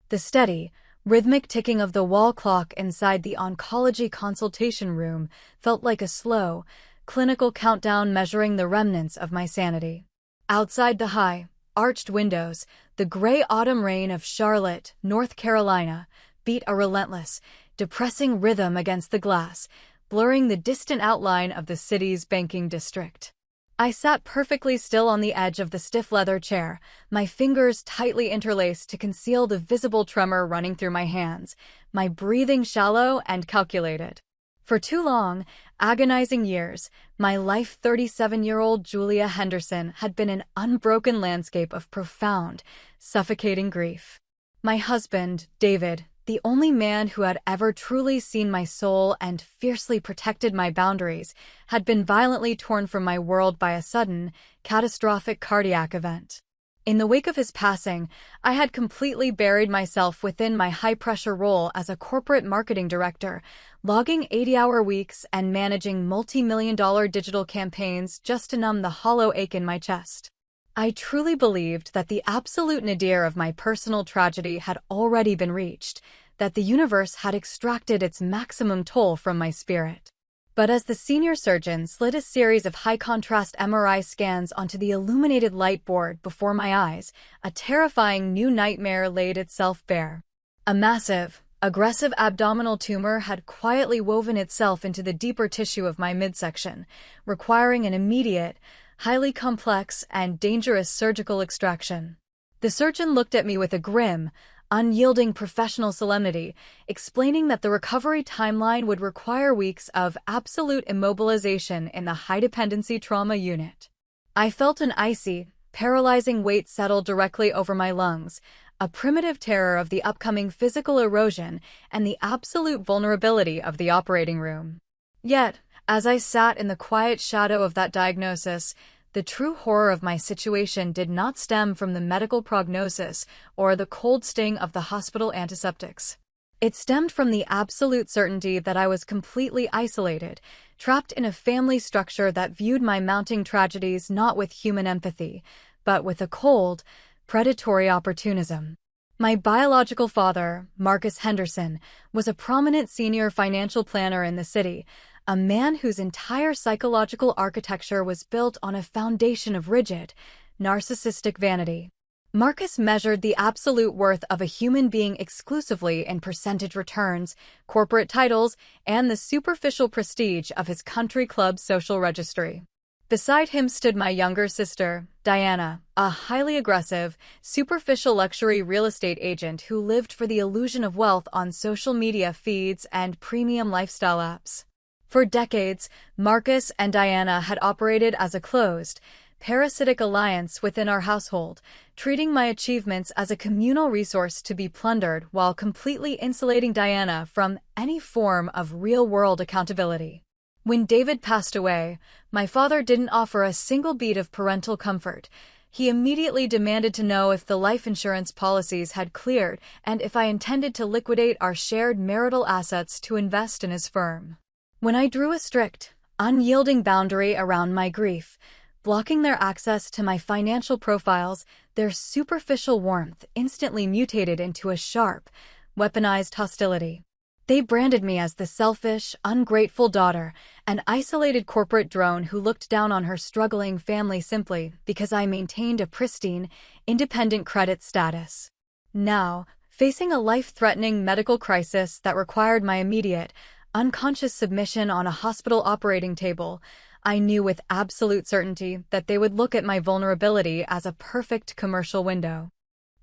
The steady, rhythmic ticking of the wall clock inside the oncology consultation room felt like a slow, clinical countdown measuring the remnants of my sanity. Outside the high, arched windows, the gray autumn rain of Charlotte, North Carolina, beat a relentless, depressing rhythm against the glass, blurring the distant outline of the city's banking district. I sat perfectly still on the edge of the stiff leather chair, my fingers tightly interlaced to conceal the visible tremor running through my hands, my breathing shallow and calculated. For 2 long, agonizing years, my life 37-year-old Julia Henderson had been an unbroken landscape of profound, suffocating grief. My husband, David, the only man who had ever truly seen my soul and fiercely protected my boundaries, had been violently torn from my world by a sudden, catastrophic cardiac event. In the wake of his passing, I had completely buried myself within my high-pressure role as a corporate marketing director, logging 80-hour weeks and managing multi-million-dollar digital campaigns just to numb the hollow ache in my chest. I truly believed that the absolute nadir of my personal tragedy had already been reached, that the universe had extracted its maximum toll from my spirit. But as the senior surgeon slid a series of high-contrast MRI scans onto the illuminated light board before my eyes, a terrifying new nightmare laid itself bare. A massive, aggressive abdominal tumor had quietly woven itself into the deeper tissue of my midsection, requiring an immediate, highly complex and dangerous surgical extraction. The surgeon looked at me with a grim, unyielding professional solemnity, explaining that the recovery timeline would require weeks of absolute immobilization in the high-dependency trauma unit. I felt an icy, paralyzing weight settle directly over my lungs, a primitive terror of the upcoming physical erosion and the absolute vulnerability of the operating room. Yet, as I sat in the quiet shadow of that diagnosis, the true horror of my situation did not stem from the medical prognosis or the cold sting of the hospital antiseptics. It stemmed from the absolute certainty that I was completely isolated, trapped in a family structure that viewed my mounting tragedies not with human empathy, but with a cold, predatory opportunism. My biological father, Marcus Henderson, was a prominent senior financial planner in the city, a man whose entire psychological architecture was built on a foundation of rigid, narcissistic vanity. Marcus measured the absolute worth of a human being exclusively in percentage returns, corporate titles, and the superficial prestige of his country club social registry. Beside him stood my younger sister, Diana, a highly aggressive, superficial luxury real estate agent who lived for the illusion of wealth on social media feeds and premium lifestyle apps. For decades, Marcus and Diana had operated as a closed, parasitic alliance within our household, treating my achievements as a communal resource to be plundered while completely insulating Diana from any form of real-world accountability. When David passed away, my father didn't offer a single beat of parental comfort. He immediately demanded to know if the life insurance policies had cleared and if I intended to liquidate our shared marital assets to invest in his firm. When I drew a strict, unyielding boundary around my grief, blocking their access to my financial profiles, their superficial warmth instantly mutated into a sharp, weaponized hostility. They branded me as the selfish, ungrateful daughter, an isolated corporate drone who looked down on her struggling family simply because I maintained a pristine, independent credit status. Now, facing a life-threatening medical crisis that required my immediate, unconscious submission on a hospital operating table, I knew with absolute certainty that they would look at my vulnerability as a perfect commercial window.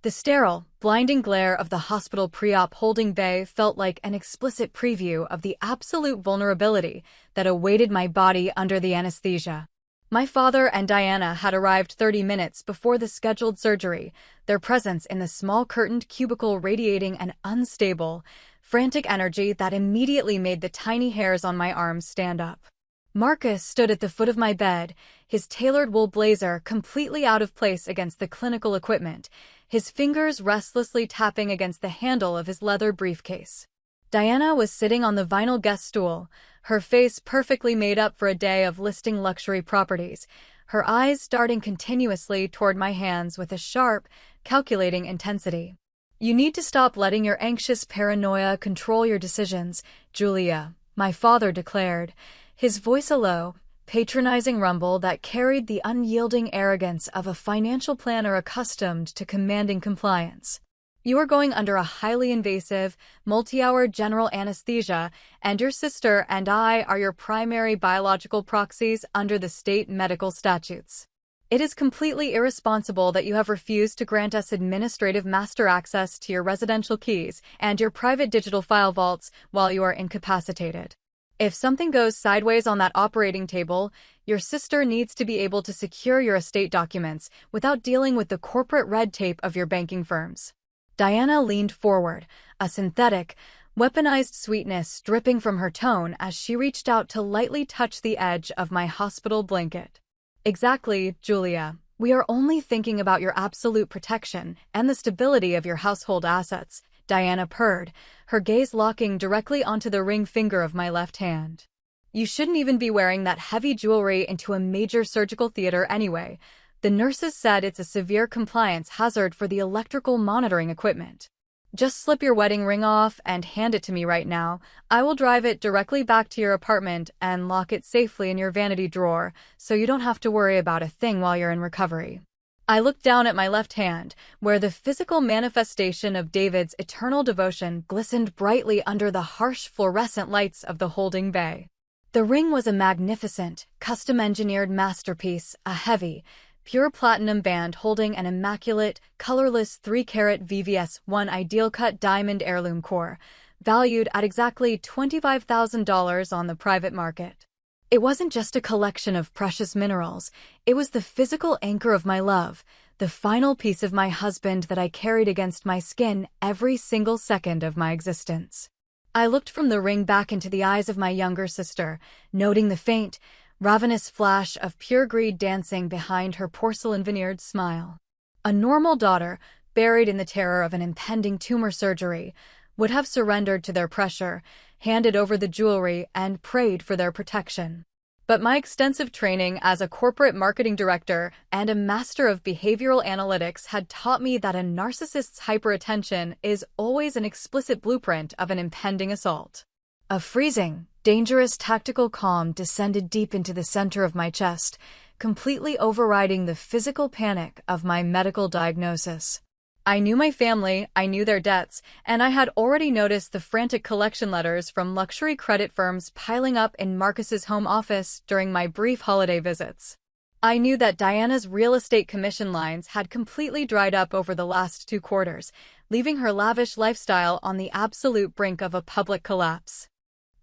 The sterile, blinding glare of the hospital pre-op holding bay felt like an explicit preview of the absolute vulnerability that awaited my body under the anesthesia. My father and Diana had arrived 30 minutes before the scheduled surgery, their presence in the small curtained cubicle radiating an unstable, frantic energy that immediately made the tiny hairs on my arms stand up. Marcus stood at the foot of my bed, his tailored wool blazer completely out of place against the clinical equipment, his fingers restlessly tapping against the handle of his leather briefcase. Diana was sitting on the vinyl guest stool, her face perfectly made up for a day of listing luxury properties, her eyes darting continuously toward my hands with a sharp, calculating intensity. You need to stop letting your anxious paranoia control your decisions, Julia, my father declared, his voice a low, patronizing rumble that carried the unyielding arrogance of a financial planner accustomed to commanding compliance. You are going under a highly invasive, multi-hour general anesthesia, and your sister and I are your primary biological proxies under the state medical statutes. It is completely irresponsible that you have refused to grant us administrative master access to your residential keys and your private digital file vaults while you are incapacitated. If something goes sideways on that operating table, your sister needs to be able to secure your estate documents without dealing with the corporate red tape of your banking firms. Diana leaned forward, a synthetic, weaponized sweetness dripping from her tone as she reached out to lightly touch the edge of my hospital blanket. Exactly, Julia. We are only thinking about your absolute protection and the stability of your household assets, Diana purred, her gaze locking directly onto the ring finger of my left hand. You shouldn't even be wearing that heavy jewelry into a major surgical theater anyway. The nurses said it's a severe compliance hazard for the electrical monitoring equipment. Just slip your wedding ring off and hand it to me right now. I will drive it directly back to your apartment and lock it safely in your vanity drawer, so you don't have to worry about a thing while you're in recovery. I looked down at my left hand, where the physical manifestation of David's eternal devotion glistened brightly under the harsh fluorescent lights of the holding bay. The ring was a magnificent, custom-engineered masterpiece, a heavy, pure platinum band holding an immaculate, colorless 3-carat VVS-1 ideal-cut diamond heirloom core, valued at exactly $25,000 on the private market. It wasn't just a collection of precious minerals, it was the physical anchor of my love, the final piece of my husband that I carried against my skin every single second of my existence. I looked from the ring back into the eyes of my younger sister, noting the faint, ravenous flash of pure greed dancing behind her porcelain-veneered smile. A normal daughter, buried in the terror of an impending tumor surgery, would have surrendered to their pressure, handed over the jewelry, and prayed for their protection. But my extensive training as a corporate marketing director and a master of behavioral analytics had taught me that a narcissist's hyperattention is always an explicit blueprint of an impending assault. A freezing, dangerous tactical calm descended deep into the center of my chest, completely overriding the physical panic of my medical diagnosis. I knew my family, I knew their debts, and I had already noticed the frantic collection letters from luxury credit firms piling up in Marcus's home office during my brief holiday visits. I knew that Diana's real estate commission lines had completely dried up over the last 2 quarters, leaving her lavish lifestyle on the absolute brink of a public collapse.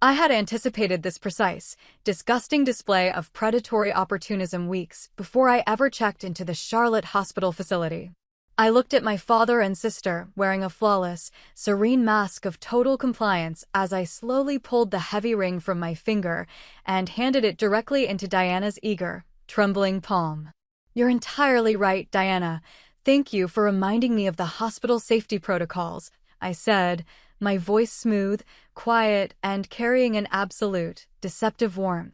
I had anticipated this precise, disgusting display of predatory opportunism weeks before I ever checked into the Charlotte hospital facility. I looked at my father and sister wearing a flawless, serene mask of total compliance as I slowly pulled the heavy ring from my finger and handed it directly into Diana's eager, trembling palm. You're entirely right, Diana. Thank you for reminding me of the hospital safety protocols, I said, my voice smooth, quiet, and carrying an absolute, deceptive warmth.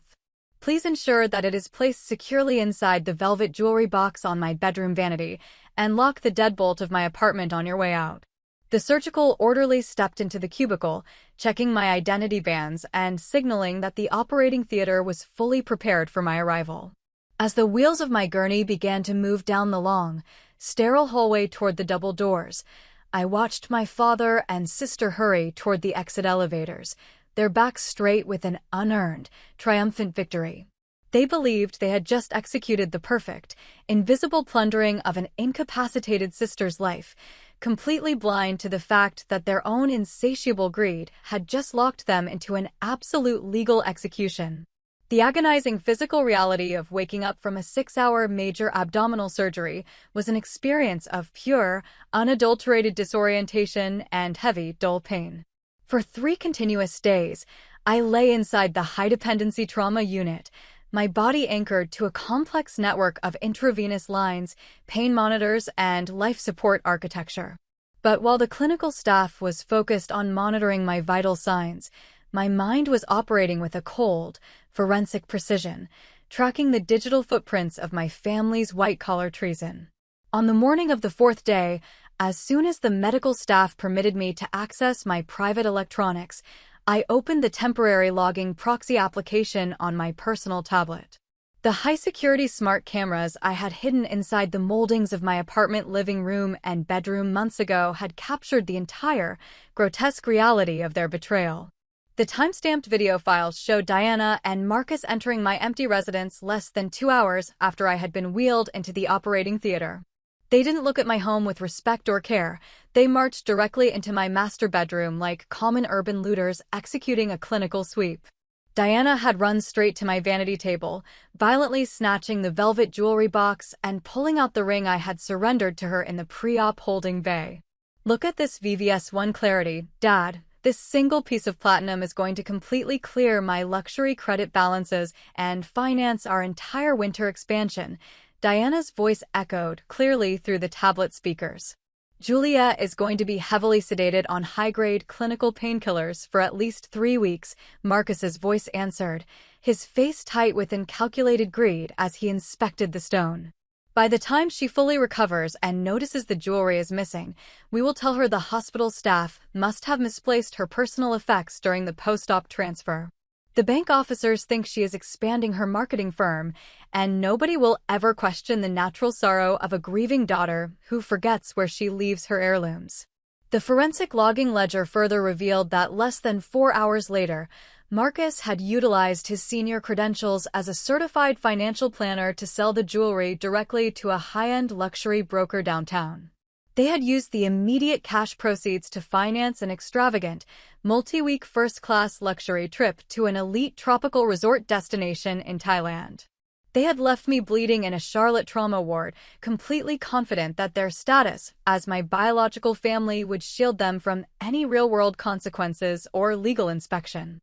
Please ensure that it is placed securely inside the velvet jewelry box on my bedroom vanity, and lock the deadbolt of my apartment on your way out. The surgical orderly stepped into the cubicle, checking my identity bands and signaling that the operating theater was fully prepared for my arrival. As the wheels of my gurney began to move down the long, sterile hallway toward the double doors, I watched my father and sister hurry toward the exit elevators, their backs straight with an unearned, triumphant victory. They believed they had just executed the perfect, invisible plundering of an incapacitated sister's life, completely blind to the fact that their own insatiable greed had just locked them into an absolute legal execution. The agonizing physical reality of waking up from a 6-hour major abdominal surgery was an experience of pure, unadulterated disorientation and heavy, dull pain. For 3 continuous days, I lay inside the high-dependency trauma unit, my body anchored to a complex network of intravenous lines, pain monitors, and life support architecture. But while the clinical staff was focused on monitoring my vital signs, my mind was operating with a cold, forensic precision, tracking the digital footprints of my family's white-collar treason. On the morning of the 4th day, As soon as the medical staff permitted me to access my private electronics, I opened the temporary logging proxy application on my personal tablet. The high-security smart cameras I had hidden inside the moldings of my apartment living room and bedroom months ago had captured the entire, grotesque reality of their betrayal. The time-stamped video files showed Diana and Marcus entering my empty residence less than 2 hours after I had been wheeled into the operating theater. They didn't look at my home with respect or care. They marched directly into my master bedroom like common urban looters executing a clinical sweep. Diana had run straight to my vanity table, violently snatching the velvet jewelry box and pulling out the ring I had surrendered to her in the pre-op holding bay. "Look at this VVS1 clarity, Dad. This single piece of platinum is going to completely clear my luxury credit balances and finance our entire winter expansion." Diana's voice echoed clearly through the tablet speakers. "Julia is going to be heavily sedated on high-grade clinical painkillers for at least 3 weeks, Marcus's voice answered, his face tight with calculated greed as he inspected the stone. "By the time she fully recovers and notices the jewelry is missing, we will tell her the hospital staff must have misplaced her personal effects during the post-op transfer. The bank officers think she is expanding her marketing firm, and nobody will ever question the natural sorrow of a grieving daughter who forgets where she leaves her heirlooms." The forensic logging ledger further revealed that less than 4 hours later, Marcus had utilized his senior credentials as a certified financial planner to sell the jewelry directly to a high-end luxury broker downtown. They had used the immediate cash proceeds to finance an extravagant, multi-week first-class luxury trip to an elite tropical resort destination in Thailand. They had left me bleeding in a Charlotte trauma ward, completely confident that their status as my biological family would shield them from any real-world consequences or legal inspection.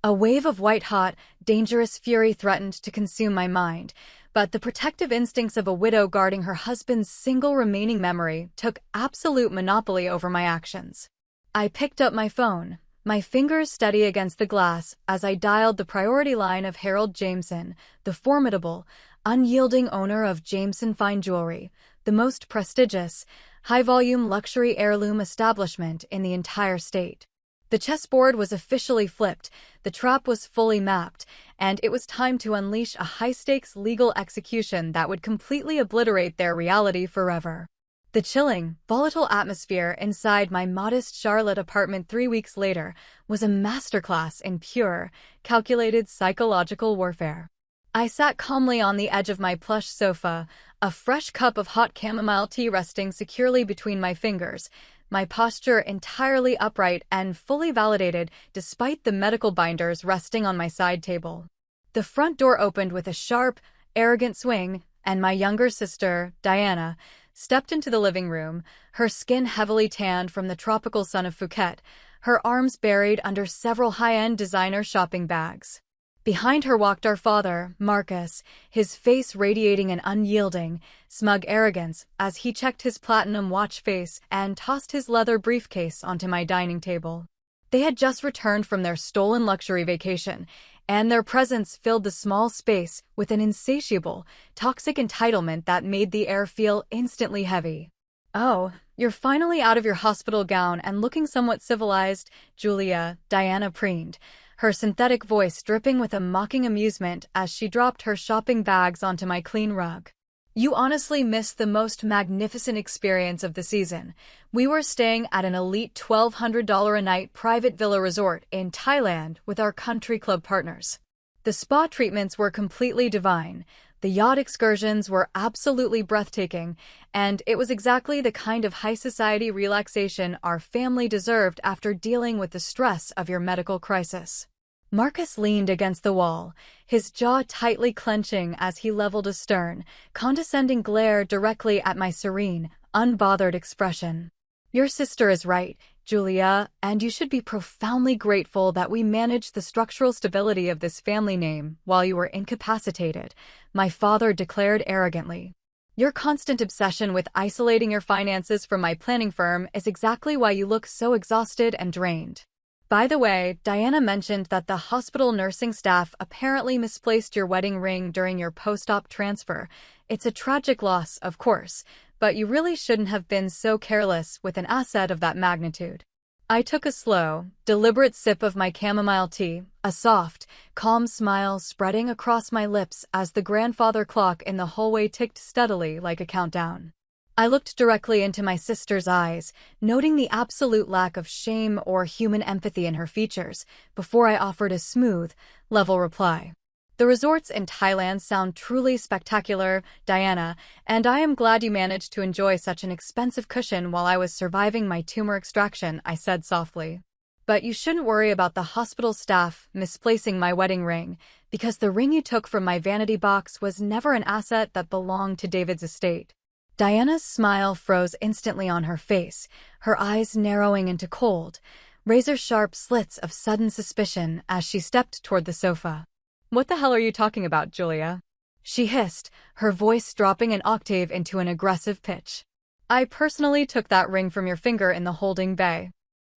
A wave of white-hot, dangerous fury threatened to consume my mind, but the protective instincts of a widow guarding her husband's single remaining memory took absolute monopoly over my actions. I picked up my phone, my fingers steady against the glass as I dialed the priority line of Harold Jameson, the formidable, unyielding owner of Jameson Fine Jewelry, the most prestigious, high-volume luxury heirloom establishment in the entire state. The chessboard was officially flipped, the trap was fully mapped, and it was time to unleash a high-stakes legal execution that would completely obliterate their reality forever. The chilling, volatile atmosphere inside my modest Charlotte apartment 3 weeks later was a masterclass in pure, calculated psychological warfare. I sat calmly on the edge of my plush sofa, a fresh cup of hot chamomile tea resting securely between my fingers, my posture entirely upright and fully validated despite the medical binders resting on my side table. The front door opened with a sharp, arrogant swing, and my younger sister, Diana, stepped into the living room, her skin heavily tanned from the tropical sun of Phuket, her arms buried under several high-end designer shopping bags. Behind her walked our father, Marcus, his face radiating an unyielding, smug arrogance as he checked his platinum watch face and tossed his leather briefcase onto my dining table. They had just returned from their stolen luxury vacation, and their presence filled the small space with an insatiable, toxic entitlement that made the air feel instantly heavy. "Oh, you're finally out of your hospital gown and looking somewhat civilized, Julia," Diana preened, her synthetic voice dripping with a mocking amusement as she dropped her shopping bags onto my clean rug. "You honestly missed the most magnificent experience of the season. We were staying at an elite $1,200 a night private villa resort in Thailand with our country club partners. The spa treatments were completely divine, the yacht excursions were absolutely breathtaking, and it was exactly the kind of high society relaxation our family deserved after dealing with the stress of your medical crisis." Marcus leaned against the wall, his jaw tightly clenching as he leveled a stern, condescending glare directly at my serene, unbothered expression. "Your sister is right, Julia, and you should be profoundly grateful that we managed the structural stability of this family name while you were incapacitated," my father declared arrogantly. "Your constant obsession with isolating your finances from my planning firm is exactly why you look so exhausted and drained. By the way, Diana mentioned that the hospital nursing staff apparently misplaced your wedding ring during your post-op transfer. It's a tragic loss, of course, but you really shouldn't have been so careless with an asset of that magnitude. I took a slow, deliberate sip of my chamomile tea, a soft, calm smile spreading across my lips as the grandfather clock in the hallway ticked steadily like a countdown. I looked directly into my sister's eyes, noting the absolute lack of shame or human empathy in her features, before I offered a smooth, level reply. The resorts in Thailand sound truly spectacular, Diana, and I am glad you managed to enjoy such an expensive cushion while I was surviving my tumor extraction, I said softly. But you shouldn't worry about the hospital staff misplacing my wedding ring, because the ring you took from my vanity box was never an asset that belonged to David's estate. Diana's smile froze instantly on her face, her eyes narrowing into cold, razor-sharp slits of sudden suspicion as she stepped toward the sofa. "What the hell are you talking about, Julia?" she hissed, her voice dropping an octave into an aggressive pitch. "I personally took that ring from your finger in the holding bay."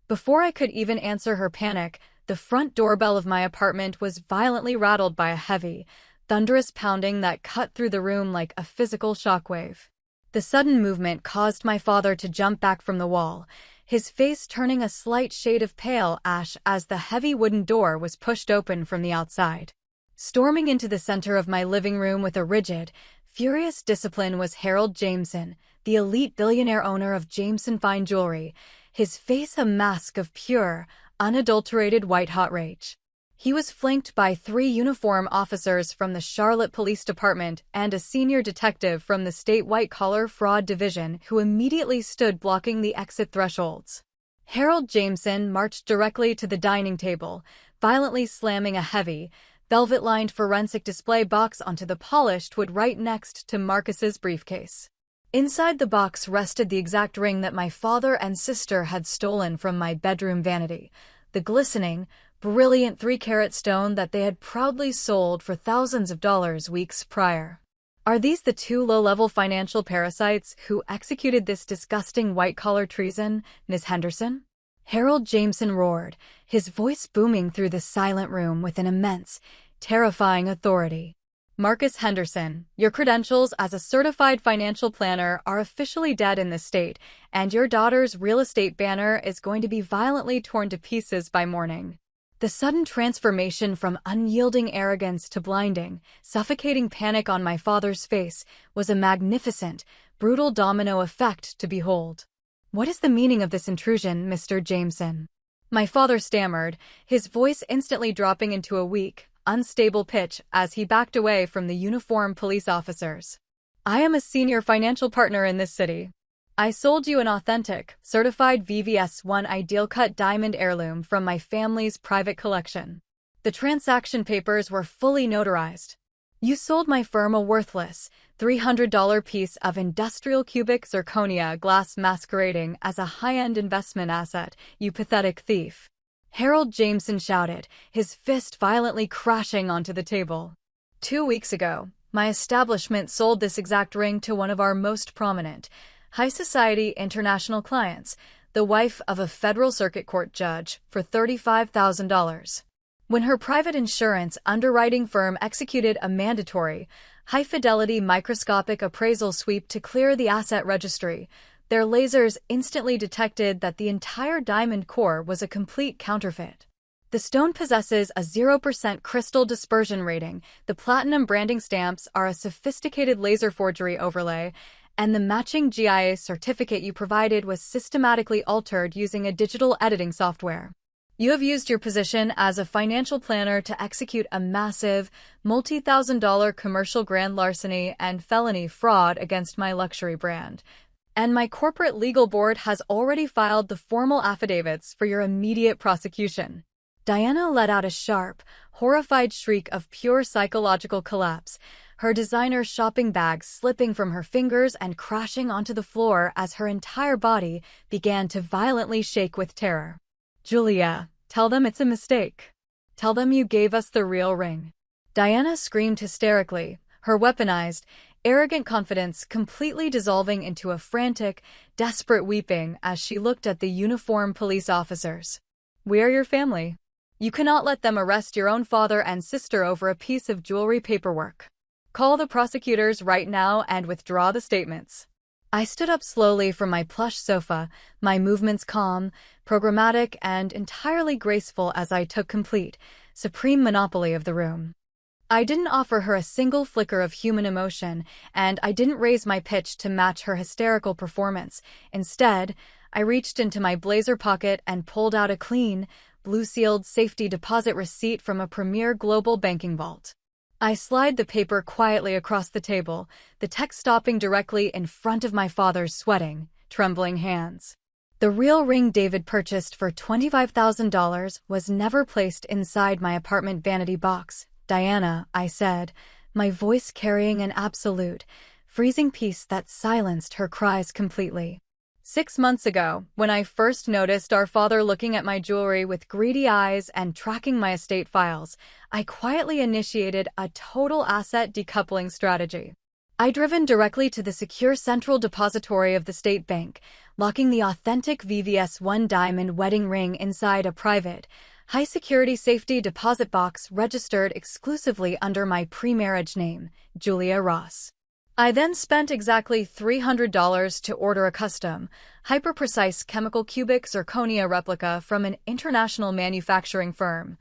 Before I could even answer her panic, the front doorbell of my apartment was violently rattled by a heavy, thunderous pounding that cut through the room like a physical shockwave. The sudden movement caused my father to jump back from the wall, his face turning a slight shade of pale ash as the heavy wooden door was pushed open from the outside. Storming into the center of my living room with a rigid, furious discipline was Harold Jameson, the elite billionaire owner of Jameson Fine Jewelry, his face a mask of pure, unadulterated white-hot rage. He was flanked by 3 uniformed officers from the Charlotte Police Department and a senior detective from the state white-collar fraud division who immediately stood blocking the exit thresholds. Harold Jameson marched directly to the dining table, violently slamming a heavy, velvet-lined forensic display box onto the polished wood right next to Marcus's briefcase. Inside the box rested the exact ring that my father and sister had stolen from my bedroom vanity, the glistening, brilliant 3-carat stone that they had proudly sold for thousands of dollars weeks prior. Are these the 2 low-level financial parasites who executed this disgusting white-collar treason, Miss Henderson? Harold Jameson roared, his voice booming through the silent room with an immense, terrifying authority. "Marcus Henderson, your credentials as a certified financial planner are officially dead in this state, and your daughter's real estate banner is going to be violently torn to pieces by morning." The sudden transformation from unyielding arrogance to blinding, suffocating panic on my father's face was a magnificent, brutal domino effect to behold. "What is the meaning of this intrusion, Mr. Jameson?" my father stammered, his voice instantly dropping into a weak, unstable pitch as he backed away from the uniformed police officers. "I am a senior financial partner in this city. I sold you an authentic, certified VVS1 ideal cut diamond heirloom from my family's private collection. The transaction papers were fully notarized. You sold my firm a worthless, $300 piece of industrial cubic zirconia glass masquerading as a high-end investment asset, you pathetic thief." Harold Jameson shouted, his fist violently crashing onto the table. 2 weeks ago, my establishment sold this exact ring to one of our most prominent, high-society international clients, the wife of a federal circuit court judge, for $35,000. When her private insurance underwriting firm executed a mandatory, high-fidelity microscopic appraisal sweep to clear the asset registry, their lasers instantly detected that the entire diamond core was a complete counterfeit. The stone possesses a 0% crystal dispersion rating, the platinum branding stamps are a sophisticated laser forgery overlay, and the matching GIA certificate you provided was systematically altered using a digital editing software. You have used your position as a financial planner to execute a massive, multi-thousand-dollar commercial grand larceny and felony fraud against my luxury brand. And my corporate legal board has already filed the formal affidavits for your immediate prosecution." Diana let out a sharp, horrified shriek of pure psychological collapse, her designer shopping bag slipping from her fingers and crashing onto the floor as her entire body began to violently shake with terror. "Julia, tell them it's a mistake. Tell them you gave us the real ring." Diana screamed hysterically, her weaponized, arrogant confidence completely dissolving into a frantic, desperate weeping as she looked at the uniformed police officers. "We are your family. You cannot let them arrest your own father and sister over a piece of jewelry paperwork. Call the prosecutors right now and withdraw the statements." I stood up slowly from my plush sofa, my movements calm, programmatic, and entirely graceful as I took complete, supreme monopoly of the room. I didn't offer her a single flicker of human emotion, and I didn't raise my pitch to match her hysterical performance. Instead, I reached into my blazer pocket and pulled out a clean, blue-sealed safety deposit receipt from a premier global banking vault. I slid the paper quietly across the table, the text stopping directly in front of my father's sweating, trembling hands. The real ring David purchased for $25,000 was never placed inside my apartment vanity box. Diana, I said, my voice carrying an absolute, freezing peace that silenced her cries completely. 6 months ago, when I first noticed our father looking at my jewelry with greedy eyes and tracking my estate files, I quietly initiated a total asset decoupling strategy. I'd driven directly to the secure central depository of the state bank, locking the authentic VVS1 diamond wedding ring inside a private, high-security safety deposit box registered exclusively under my pre-marriage name, Julia Ross. I then spent exactly $300 to order a custom, hyper-precise chemical cubic zirconia replica from an international manufacturing firm,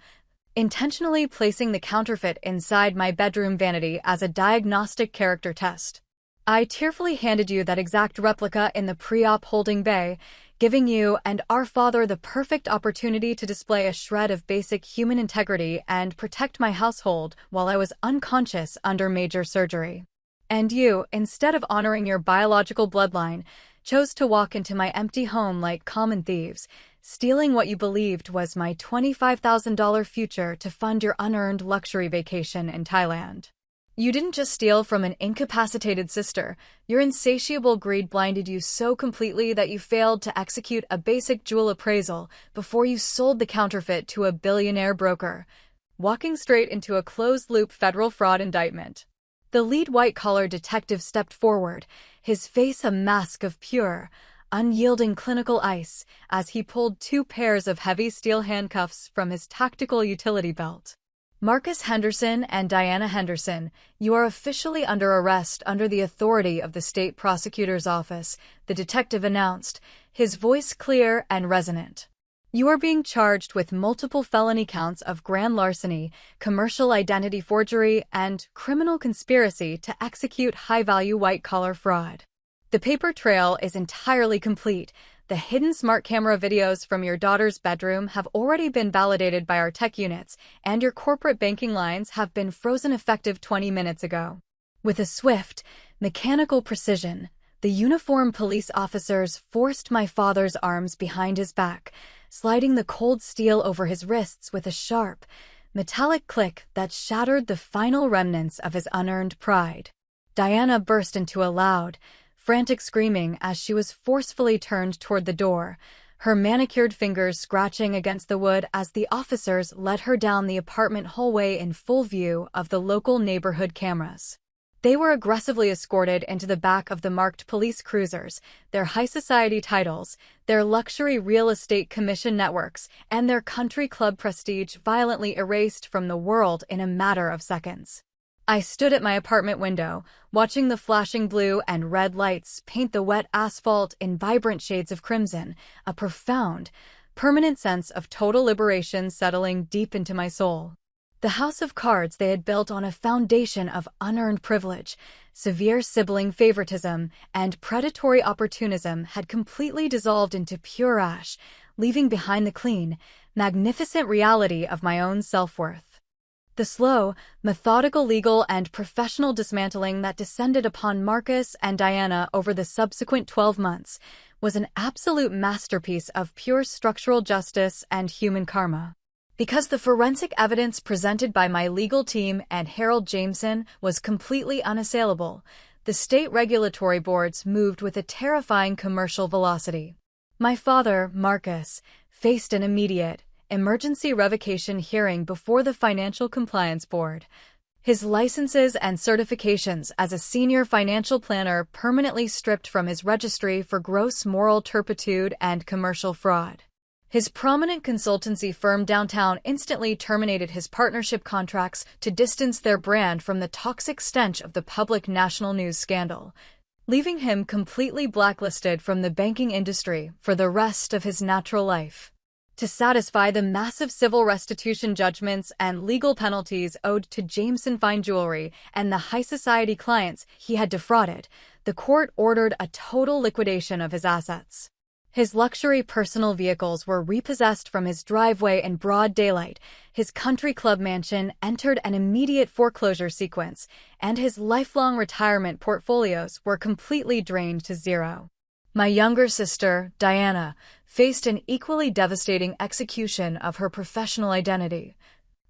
intentionally placing the counterfeit inside my bedroom vanity as a diagnostic character test. I tearfully handed you that exact replica in the pre-op holding bay, giving you and our father the perfect opportunity to display a shred of basic human integrity and protect my household while I was unconscious under major surgery. And you, instead of honoring your biological bloodline, chose to walk into my empty home like common thieves, stealing what you believed was my $25,000 future to fund your unearned luxury vacation in Thailand. You didn't just steal from an incapacitated sister. Your insatiable greed blinded you so completely that you failed to execute a basic jewel appraisal before you sold the counterfeit to a billionaire broker, walking straight into a closed-loop federal fraud indictment. The lead white-collar detective stepped forward, his face a mask of pure, unyielding clinical ice, as he pulled 2 pairs of heavy steel handcuffs from his tactical utility belt. Marcus Henderson and Diana Henderson, you are officially under arrest under the authority of the state prosecutor's office, the detective announced, his voice clear and resonant. You are being charged with multiple felony counts of grand larceny, commercial identity forgery, and criminal conspiracy to execute high-value white-collar fraud. The paper trail is entirely complete. The hidden smart camera videos from your daughter's bedroom have already been validated by our tech units, and your corporate banking lines have been frozen effective 20 minutes ago. With a swift, mechanical precision, the uniformed police officers forced my father's arms behind his back, sliding the cold steel over his wrists with a sharp, metallic click that shattered the final remnants of his unearned pride. Diana burst into a loud, frantic screaming as she was forcefully turned toward the door, her manicured fingers scratching against the wood as the officers led her down the apartment hallway in full view of the local neighborhood cameras. They were aggressively escorted into the back of the marked police cruisers, their high society titles, their luxury real estate commission networks, and their country club prestige violently erased from the world in a matter of seconds. I stood at my apartment window, watching the flashing blue and red lights paint the wet asphalt in vibrant shades of crimson, a profound, permanent sense of total liberation settling deep into my soul. The house of cards they had built on a foundation of unearned privilege, severe sibling favoritism, and predatory opportunism had completely dissolved into pure ash, leaving behind the clean, magnificent reality of my own self-worth. The slow, methodical legal and professional dismantling that descended upon Marcus and Diana over the subsequent 12 months was an absolute masterpiece of pure structural justice and human karma. Because the forensic evidence presented by my legal team and Harold Jameson was completely unassailable, the state regulatory boards moved with a terrifying commercial velocity. My father, Marcus, faced an immediate, emergency revocation hearing before the Financial Compliance Board. His licenses and certifications as a senior financial planner permanently stripped from his registry for gross moral turpitude and commercial fraud. His prominent consultancy firm downtown instantly terminated his partnership contracts to distance their brand from the toxic stench of the public national news scandal. leaving him completely blacklisted from the banking industry for the rest of his natural life. To satisfy the massive civil restitution judgments and legal penalties owed to Jameson Fine Jewelry and the high society clients he had defrauded, the court ordered a total liquidation of his assets. His luxury personal vehicles were repossessed from his driveway in broad daylight, his country club mansion entered an immediate foreclosure sequence, and his lifelong retirement portfolios were completely drained to zero. My younger sister, Diana, faced an equally devastating execution of her professional identity.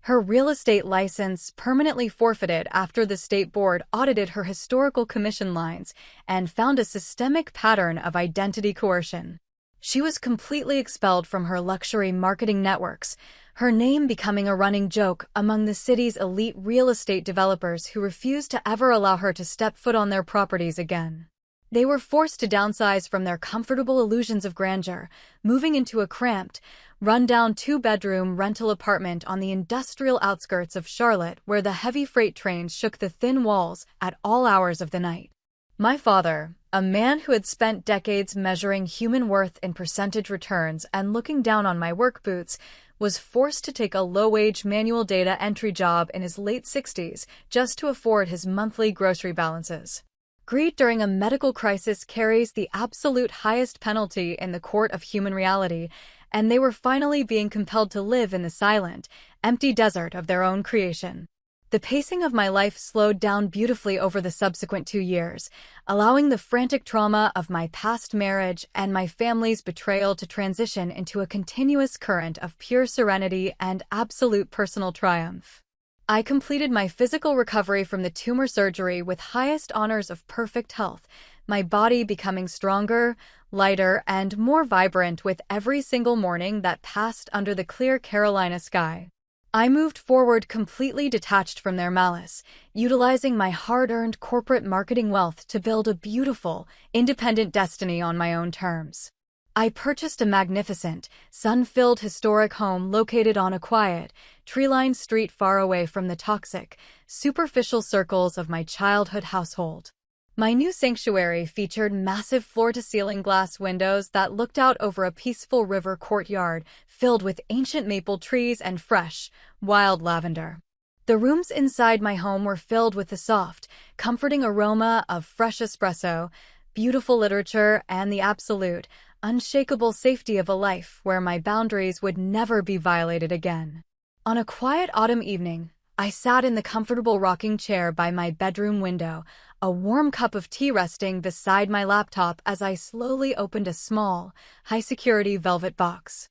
Her real estate license permanently forfeited after the state board audited her historical commission lines and found a systemic pattern of identity coercion. She was completely expelled from her luxury marketing networks, her name becoming a running joke among the city's elite real estate developers who refused to ever allow her to step foot on their properties again. They were forced to downsize from their comfortable illusions of grandeur, moving into a cramped, run-down two-bedroom rental apartment on the industrial outskirts of Charlotte where the heavy freight trains shook the thin walls at all hours of the night. My father, a man who had spent decades measuring human worth in percentage returns and looking down on my work boots, was forced to take a low-wage manual data entry job in his late 60s just to afford his monthly grocery balances. Greed during a medical crisis carries the absolute highest penalty in the court of human reality, and they were finally being compelled to live in the silent, empty desert of their own creation. The pacing of my life slowed down beautifully over the subsequent 2 years, allowing the frantic trauma of my past marriage and my family's betrayal to transition into a continuous current of pure serenity and absolute personal triumph. I completed my physical recovery from the tumor surgery with highest honors of perfect health, my body becoming stronger, lighter, and more vibrant with every single morning that passed under the clear Carolina sky. I moved forward completely detached from their malice, utilizing my hard-earned corporate marketing wealth to build a beautiful, independent destiny on my own terms. I purchased a magnificent, sun-filled historic home located on a quiet, tree-lined street far away from the toxic, superficial circles of my childhood household. My new sanctuary featured massive floor-to-ceiling glass windows that looked out over a peaceful river courtyard filled with ancient maple trees and fresh, wild lavender. The rooms inside my home were filled with the soft, comforting aroma of fresh espresso, beautiful literature, and the absolute, unshakable safety of a life where my boundaries would never be violated again. On a quiet autumn evening, I sat in the comfortable rocking chair by my bedroom window, a warm cup of tea resting beside my laptop as I slowly opened a small, high-security velvet box.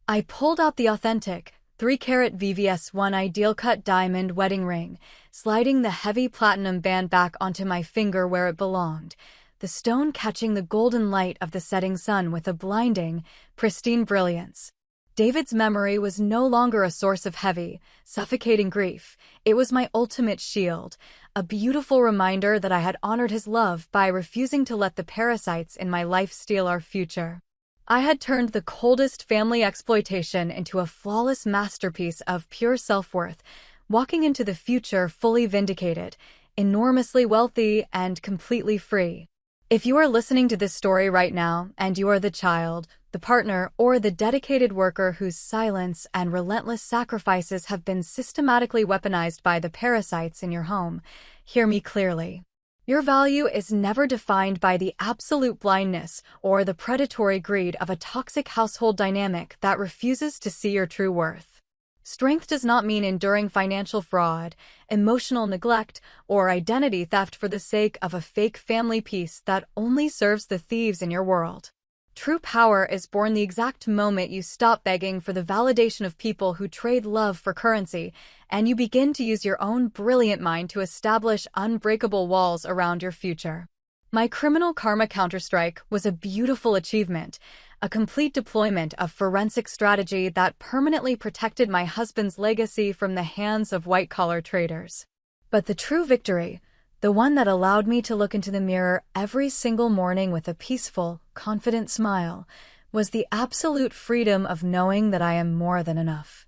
I pulled out the authentic, 3-carat VVS1 ideal-cut diamond wedding ring, sliding the heavy platinum band back onto my finger where it belonged, the stone catching the golden light of the setting sun with a blinding, pristine brilliance. David's memory was no longer a source of heavy, suffocating grief. It was my ultimate shield, a beautiful reminder that I had honored his love by refusing to let the parasites in my life steal our future. I had turned the coldest family exploitation into a flawless masterpiece of pure self-worth, walking into the future fully vindicated, enormously wealthy, and completely free. If you are listening to this story right now, and you are the child, the partner, or the dedicated worker whose silence and relentless sacrifices have been systematically weaponized by the parasites in your home, hear me clearly. Your value is never defined by the absolute blindness or the predatory greed of a toxic household dynamic that refuses to see your true worth. Strength does not mean enduring financial fraud, emotional neglect, or identity theft for the sake of a fake family peace that only serves the thieves in your world. True power is born the exact moment you stop begging for the validation of people who trade love for currency, and you begin to use your own brilliant mind to establish unbreakable walls around your future. My criminal karma counterstrike was a beautiful achievement, a complete deployment of forensic strategy that permanently protected my husband's legacy from the hands of white-collar traders. But the true victory, the one that allowed me to look into the mirror every single morning with a peaceful, confident smile, was the absolute freedom of knowing that I am more than enough.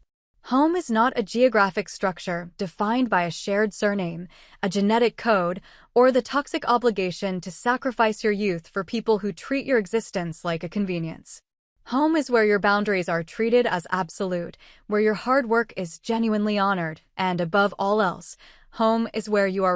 Home is not a geographic structure defined by a shared surname, a genetic code, or the toxic obligation to sacrifice your youth for people who treat your existence like a convenience. Home is where your boundaries are treated as absolute, where your hard work is genuinely honored, and above all else, home is where you are